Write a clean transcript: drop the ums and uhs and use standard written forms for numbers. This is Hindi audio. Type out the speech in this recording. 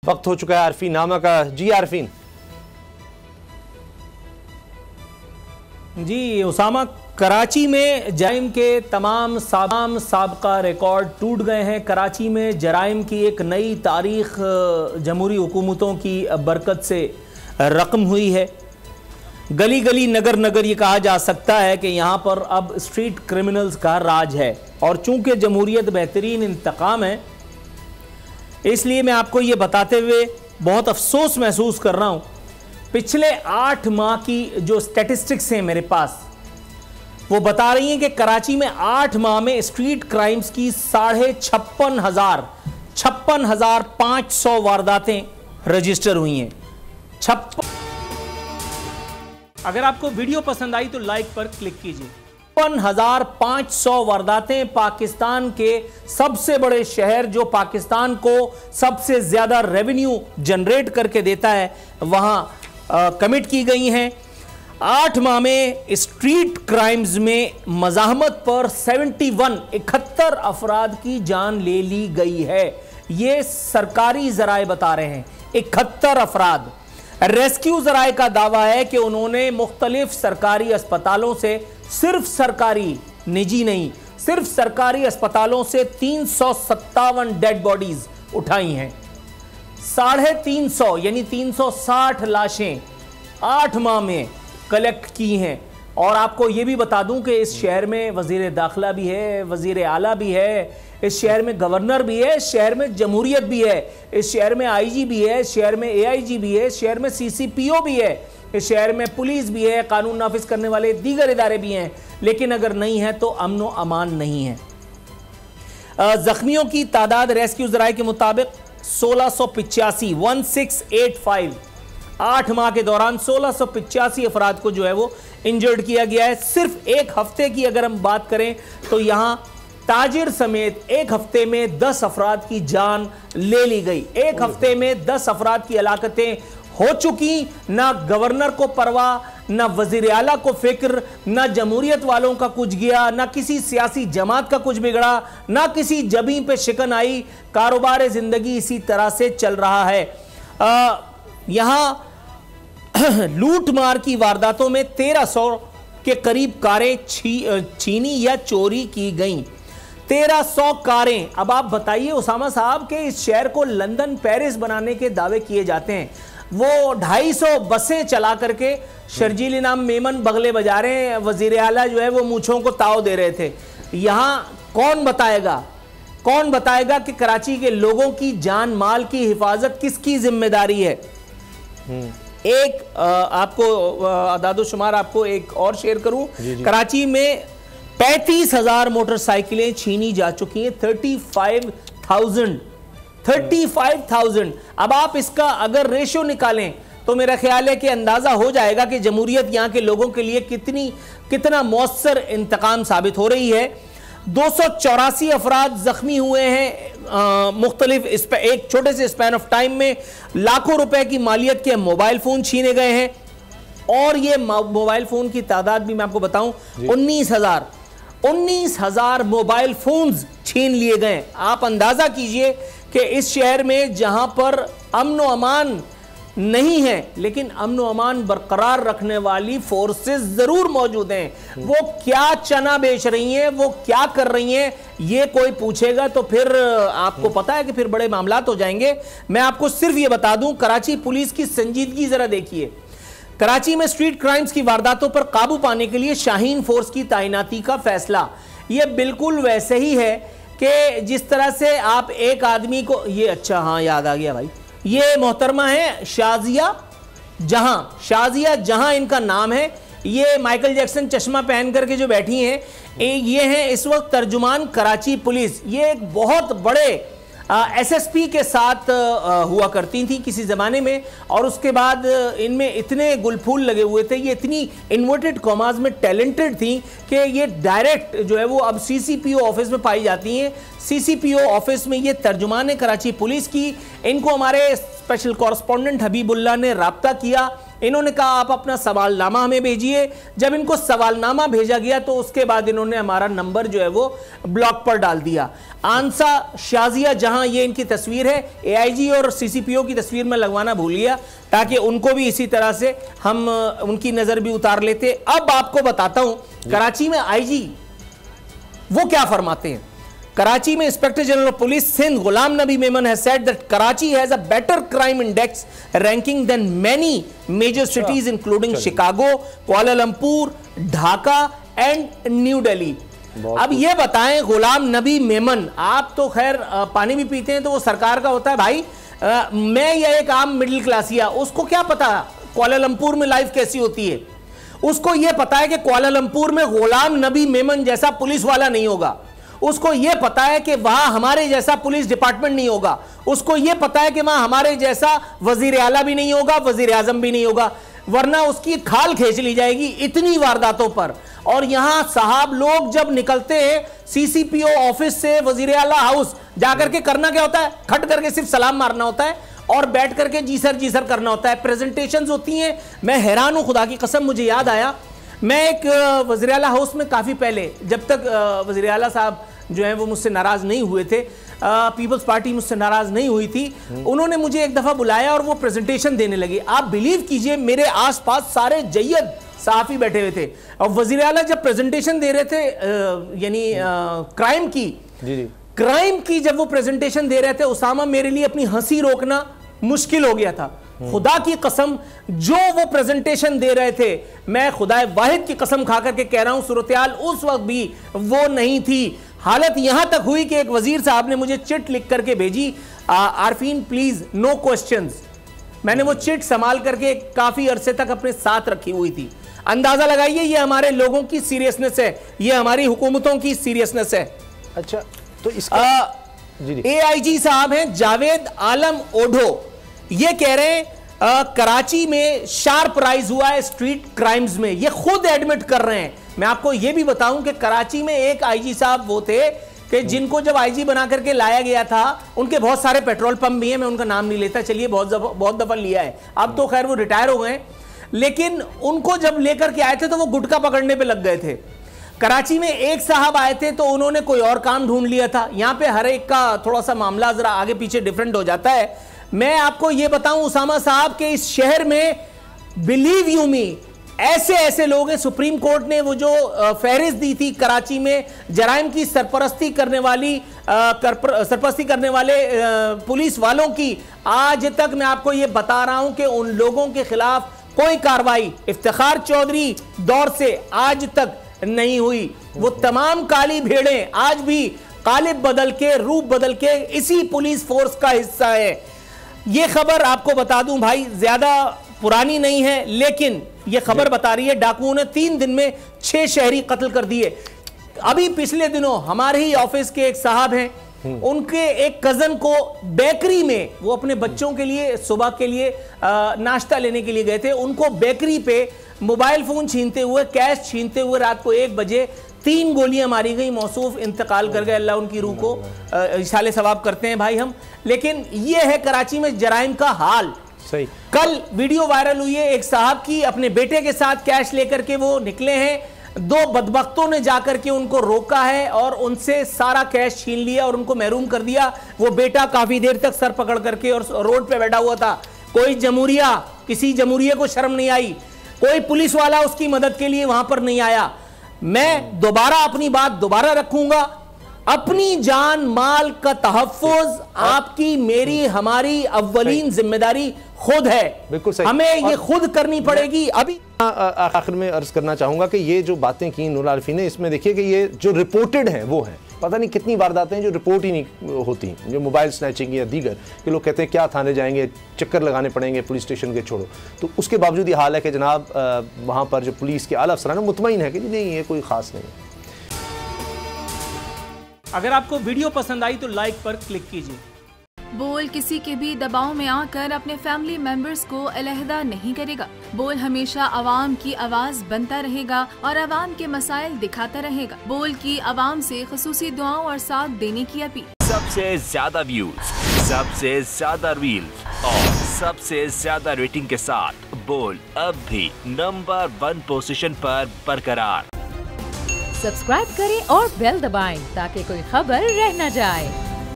वक्त हो चुका है आरफीन नामा का। जी आरफीन। जी उसामा, कराची में जराइम के तमाम साबका रिकॉर्ड टूट गए हैं। कराची में जराइम की एक नई तारीख जमहूरी हुकूमतों की बरकत से रकम हुई है। गली गली नगर नगर ये कहा जा सकता है कि यहाँ पर अब स्ट्रीट क्रिमिनल्स का राज है। और चूंकि जमहूरियत बेहतरीन इंतकाम है, इसलिए मैं आपको ये बताते हुए बहुत अफसोस महसूस कर रहा हूँ। पिछले 8 माह की जो स्टैटिस्टिक्स हैं मेरे पास, वो बता रही हैं कि कराची में 8 माह में स्ट्रीट क्राइम्स की 56,500 वारदातें रजिस्टर हुई हैं। अगर आपको वीडियो पसंद आई तो लाइक पर क्लिक कीजिए। 56,500 वारदातें पाकिस्तान के सबसे बड़े शहर, जो पाकिस्तान को सबसे ज्यादा रेवेन्यू जनरेट करके देता है, वहां कमिट की गई हैं। 8 माह में स्ट्रीट क्राइम्स में मज़ाहमत पर 71 अफराद की जान ले ली गई है। ये सरकारी जराए बता रहे हैं, 71 अफराद। रेस्क्यू जराए का दावा है कि उन्होंने मुख्तलिफ सरकारी अस्पतालों से, सिर्फ सरकारी, निजी नहीं, सिर्फ सरकारी अस्पतालों से 357 डेड बॉडीज उठाई हैं। 350 यानी 360 लाशें 8 माह में कलेक्ट की हैं। और आपको यह भी बता दूं कि इस शहर में वजीर दाखिला भी है, वजीर आला भी है, इस शहर में गवर्नर भी है, इस शहर में जमहूरियत भी है, इस शहर में आईजी भी है, इस शहर में एआईजी भी है, इस शहर में सीसीपीओ भी है, इस शहर में पुलिस भी है, कानून नाफिज करने वाले दीगर इदारे भी हैं। लेकिन अगर नहीं है तो अमन व अमान नहीं है। जख्मियों की तादाद रेस्क्यू जराए के मुताबिक 1685 8 माह के दौरान 1685 अफराद को जो है वो इंजर्ड किया गया है। सिर्फ एक हफ्ते की अगर हम बात करें तो यहां ताजिर समेत एक हफ्ते में 10 अफराद की जान ले ली गई। एक हफ्ते में 10 अफराद की हलाकतें हो चुकी। ना गवर्नर को परवाह, ना वजीर आला को फिक्र, ना जमहूरियत वालों का कुछ गया, ना किसी सियासी जमात का कुछ बिगड़ा, ना किसी जबी पे शिकन आई। कारोबार जिंदगी इसी तरह से चल रहा है। यहां लूट मार की वारदातों में 1300 के करीब कारें छीनी या चोरी की गईं। 1300 कारें। अब आप बताइए उसामा साहब के इस शहर को लंदन पेरिस बनाने के दावे किए जाते हैं। वो 250 बसें चला करके शर्जील इनाम मेमन बगले बजा रहे हैं, वजीर आला जो है वो मूंछों को ताव दे रहे थे। यहां कौन बताएगा कि कराची के लोगों की जान माल की हिफाजत किसकी जिम्मेदारी है। एक आपको आदादोशुमार आपको एक और शेयर करूं। कराची में 35,000 मोटरसाइकिलें छीनी जा चुकी हैं। 35,000। अब आप इसका अगर रेशो निकालें तो मेरा ख्याल है कि अंदाजा हो जाएगा कि जमहूरियत यहां के लोगों के लिए कितना मौसर इंतकाम साबित हो रही है। 284 अफराद जख्मी हुए हैं। मुख्तलिफ एक छोटे से स्पैन ऑफ टाइम में लाखों रुपए की मालियत के मोबाइल फोन छीने गए हैं। और ये मोबाइल फोन की तादाद भी मैं आपको बताऊं, 19,000 मोबाइल फोन्स छीन लिए गए। आप अंदाजा कीजिए कि इस शहर में जहां पर अमन व अमान नहीं है, लेकिन अमन व अमान बरकरार रखने वाली फोर्सेस जरूर मौजूद हैं। वो क्या चना बेच रही हैं, वो क्या कर रही हैं, ये कोई पूछेगा तो फिर आपको पता है कि फिर बड़े मामलात हो जाएंगे। मैं आपको सिर्फ ये बता दूं, कराची पुलिस की संजीदगी जरा देखिए। कराची में स्ट्रीट क्राइम्स की वारदातों पर काबू पाने के लिए शाहीन फोर्स की तैनाती का फैसला, ये बिल्कुल वैसे ही है कि जिस तरह से आप एक आदमी को, ये अच्छा हाँ याद आ गया भाई, ये मोहतरमा है शाजिया जहां इनका नाम है। ये माइकल जैक्सन चश्मा पहन करके जो बैठी हैं, ये हैं इस वक्त तर्जुमान कराची पुलिस। ये एक बहुत बड़े एसएसपी के साथ हुआ करती थी किसी ज़माने में, और उसके बाद इनमें इतने गुलफूल लगे हुए थे, ये इतनी इन्वर्टेड कॉमास में टैलेंटेड थी कि ये डायरेक्ट जो है वो अब सीसीपीओ ऑफिस में पाई जाती हैं। सीसीपीओ ऑफिस में ये तर्जुमान है कराची पुलिस की। इनको हमारे स्पेशल कॉरेस्पॉन्डेंट हबीबुल्लाह ने राब्ता किया इन्होंने कहा आप अपना सवालनामा हमें भेजिए। जब इनको सवालनामा भेजा गया तो उसके बाद इन्होंने हमारा नंबर जो है वो ब्लॉक पर डाल दिया। आंसा शाजिया जहां ये इनकी तस्वीर है, एआईजी और सीसीपीओ की तस्वीर में लगवाना भूल गया ताकि उनको भी इसी तरह से हम उनकी नजर भी उतार लेते। अब आपको बताता हूं कराची में आईजी वो क्या फरमाते हैं। कराची में inspector general of police Sindh Ghulam Nabi Memon has said that Karachi has a better crime index ranking than many major cities including Chicago, Kuala Lumpur, Dhaka and New Delhi. अब ये बताएं गुलाम नबी मेमन, आप तो खैर पानी भी पीते हैं तो वो सरकार का होता है भाई, मैं या एक आम मिडिल क्लासिया, उसको क्या पता कुआलालंपुर में लाइफ कैसी होती है। उसको यह पता है कि कुआलालंपुर में गुलाम नबी मेमन जैसा पुलिस वाला नहीं होगा। उसको यह पता है कि वहां हमारे जैसा पुलिस डिपार्टमेंट नहीं होगा। उसको यह पता है कि वहां हमारे जैसा वजीर आला भी नहीं होगा, वजीर आजम भी नहीं होगा, वरना उसकी खाल खींच ली जाएगी इतनी वारदातों पर। और यहां साहब लोग जब निकलते हैं सीसीपीओ ऑफिस से वजीर आला हाउस जाकर के करना क्या होता है, खट करके सिर्फ सलाम मारना होता है और बैठ करके जी सर करना होता है। प्रेजेंटेशंस होती हैं, मैं हैरान हूं, खुदा की कसम। मुझे याद आया मैं एक वज़ीर आला हाउस में काफ़ी पहले, जब तक वज़ीर आला साहब जो है वो मुझसे नाराज़ नहीं हुए थे, पीपल्स पार्टी मुझसे नाराज़ नहीं हुई थी, उन्होंने मुझे एक दफ़ा बुलाया और वो प्रेजेंटेशन देने लगे। आप बिलीव कीजिए मेरे आसपास सारे जय्यद सहाफ़ी बैठे हुए थे और वज़ीर आला जब प्रेजेंटेशन दे रहे थे यानी क्राइम की जब वो प्रेजेंटेशन दे रहे थे, उसामा मेरे लिए अपनी हंसी रोकना मुश्किल हो गया था। खुदा की कसम जो वो प्रेजेंटेशन दे रहे थे, मैं खुदा वाहिद की कसम खाकर के कह रहा हूं सूरत-ए-हाल उस वक्त भी वो नहीं थी। हालत यहां तक हुई कि एक वजीर साहब ने मुझे चिट लिख करके भेजी, आरफीन प्लीज नो क्वेश्चंस। मैंने वो चिट संभाल करके काफी अरसे तक अपने साथ रखी हुई थी। अंदाजा लगाइए ये हमारे लोगों की सीरियसनेस है, ये हमारी हुकूमतों की सीरियसनेस है। अच्छा, तो इसका एआईजी साहब हैं जावेद आलम ओढो, ये कह रहे हैं कराची में शार्प राइज हुआ है स्ट्रीट क्राइम्स में, ये खुद एडमिट कर रहे हैं। मैं आपको ये भी बताऊं कि कराची में एक आईजी साहब वो थे कि जिनको जब आईजी बना करके लाया गया था, उनके बहुत सारे पेट्रोल पंप भी हैं, मैं उनका नाम नहीं लेता, चलिए बहुत दफा लिया है, अब तो खैर वो रिटायर हो गए, लेकिन उनको जब लेकर के आए थे तो वो गुटखा पकड़ने पे लग गए थे। कराची में एक साहब आए थे तो उन्होंने कोई और काम ढूंढ लिया था। यहां पे हर एक का थोड़ा सा मामला जरा आगे पीछे डिफरेंट हो जाता है। मैं आपको यह बताऊं उसामा साहब के इस शहर में बिलीव यू मी ऐसे ऐसे लोग हैं। सुप्रीम कोर्ट ने वो जो फहरिस्त दी थी कराची में जराइम की सरपरस्ती करने वाले पुलिस वालों की, आज तक मैं आपको यह बता रहा हूं कि उन लोगों के खिलाफ कोई कार्रवाई इफ्तिखार चौधरी दौर से आज तक नहीं हुई। वो तमाम काली भेड़ें आज भी कालिब बदल के, रूप बदल के इसी पुलिस फोर्स का हिस्सा है। ये खबर आपको बता दूं भाई, ज्यादा पुरानी नहीं है, लेकिन ये खबर बता रही है डाकुओं ने 3 दिन में 6 शहरी कत्ल कर दिए। अभी पिछले दिनों हमारे ही ऑफिस के एक साहब हैं, उनके एक कजन को बेकरी में, वो अपने बच्चों के लिए सुबह के लिए नाश्ता लेने के लिए गए थे, उनको बेकरी पे मोबाइल फोन छीनते हुए, कैश छीनते हुए रात को 1 बजे 3 गोलियां मारी गई। मौसूफ इंतकाल कर गए, अल्लाह उनकी रूह को इशाले सवाब करते हैं भाई हम। लेकिन यह है कराची में जराइम का हाल। सही। कल वीडियो वायरल हुई है एक साहब की, अपने बेटे के साथ कैश लेकर के वो निकले हैं, 2 बदबख्तों ने जाकर के उनको रोका है और उनसे सारा कैश छीन लिया और उनको महरूम कर दिया। वो बेटा काफी देर तक सर पकड़ करके और रोड पे बैठा हुआ था। कोई जमहूरिया, किसी जमहूरिया को शर्म नहीं आई, कोई पुलिस वाला उसकी मदद के लिए वहां पर नहीं आया। मैं दोबारा अपनी बात दोबारा रखूंगा, अपनी जान माल का तहफ्फुज आपकी, मेरी, हमारी अव्वलीन जिम्मेदारी खुद है। बिल्कुल सही, हमें ये खुद करनी पड़ेगी। अभी आखिर में अर्ज करना चाहूंगा कि ये जो बातें की नूर आरिफी ने, इसमें देखिए कि ये जो रिपोर्टेड हैं वो हैं, पता नहीं कितनी वारदातें हैं जो रिपोर्ट ही नहीं होती, जो मोबाइल स्नैचिंग या दीगर कि लोग कहते हैं क्या थाने जाएंगे, चक्कर लगाने पड़ेंगे पुलिस स्टेशन के, छोड़ो। तो उसके बावजूद ये हाल है कि जनाब वहाँ पर जो पुलिस के आला अफसरान मुतमईन है कि नहीं ये कोई ख़ास नहीं है। अगर आपको वीडियो पसंद आई तो लाइक पर क्लिक कीजिए। बोल किसी के भी दबाव में आकर अपने फैमिली मेंबर्स को अलहदा नहीं करेगा। बोल हमेशा आवाम की आवाज बनता रहेगा और आवाम के मसाइल दिखाता रहेगा। बोल की आवाम से खुसूसी दुआओं और साथ देने की अपील। सबसे ज्यादा व्यूज, सबसे ज्यादा रील्स और सबसे ज्यादा रेटिंग के साथ बोल अब भी नंबर 1 पोजीशन पर बरकरार। सब्सक्राइब करें और बेल दबाएं ताकि कोई खबर रह न जाए।